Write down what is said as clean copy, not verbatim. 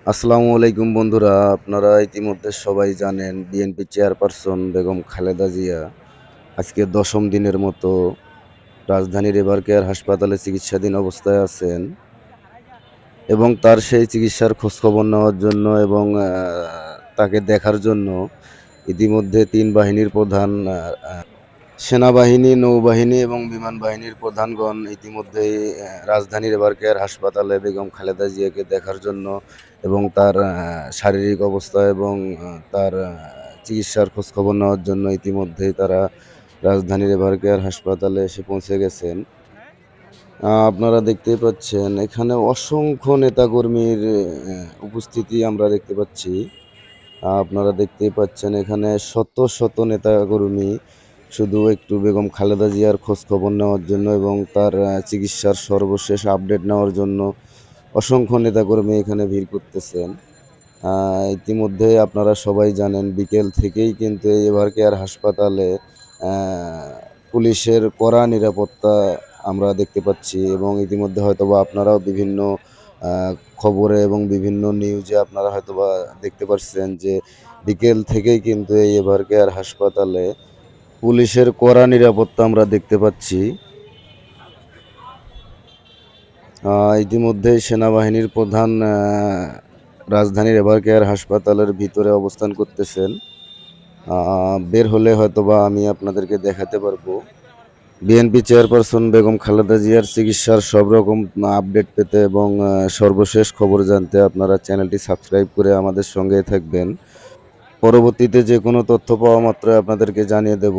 আসসালামু আলাইকুম বন্ধুরা, আপনারা ইতিমধ্যে সবাই জানেন বিএনপি চেয়ারপারসন বেগম খালেদা জিয়া আজকে ১০ম দিনের মতো রাজধানীর এভারকেয়ার হাসপাতালে চিকিৎসাধীন অবস্থায় আছেন এবং তার সেই চিকিৎসার খোঁজখবর নেওয়ার জন্য এবং তাকে দেখার জন্য ইতিমধ্যে ৩ বাহিনীর প্রধান সেনাবাহিনী, নৌবাহিনী এবং বিমান বাহিনীর প্রধানগণ ইতিমধ্যেই রাজধানীর এভারকেয়ার হাসপাতালে বেগম খালেদা জিয়াকে দেখার জন্য এবং তার শারীরিক অবস্থা এবং তার চিকিৎসার খোঁজখবর নেওয়ার জন্য ইতিমধ্যেই তারা রাজধানীর এভারকেয়ার হাসপাতালে এসে পৌঁছে গেছেন। আপনারা দেখতেই পাচ্ছেন এখানে অসংখ্য নেতাকর্মীর উপস্থিতি আমরা দেখতে পাচ্ছি। আপনারা দেখতেই পাচ্ছেন এখানে শত শত নেতাকর্মী শুধু একটু বেগম খালেদা জিয়ার খোঁজখবর নেওয়ার জন্য এবং তার চিকিৎসার সর্বশেষ আপডেট নেওয়ার জন্য অসংখ্য নেতাকর্মী এখানে ভিড় করতেছেন। ইতিমধ্যে আপনারা সবাই জানেন বিকেল থেকেই কিন্তু এই এভারকেয়ার হাসপাতালে আ পুলিশের কড়া নিরাপত্তা আমরা দেখতে পাচ্ছি এবং ইতিমধ্যে হয়তোবা আপনারাও বিভিন্ন আ খবরে এবং বিভিন্ন নিউজে আপনারা হয়তোবা দেখতে পারছেন যে বিকেল থেকেই কিন্তু এই এভারকেয়ার হাসপাতালে পুলিশের কড়া নিরাপত্তা আমরা দেখতে পাচ্ছি। ইতিমধ্যেই সেনাবাহিনীর প্রধান রাজধানীর এভারকেয়ার হাসপাতালের ভিতরে অবস্থান করতেছেন। বের হলে হয়তোবা আমি আপনাদেরকে দেখাতে পারবো। বিএনপি চেয়ারপারসন বেগম খালেদা জিয়ার চিকিৎসার সব রকম আপডেট পেতে এবং সর্বশেষ খবর জানতে আপনারা চ্যানেলটি সাবস্ক্রাইব করে আমাদের সঙ্গেই থাকবেন। পরবর্তীতে যেকোনো তথ্য পাওয়া মাত্রই আপনাদেরকে জানিয়ে দেব।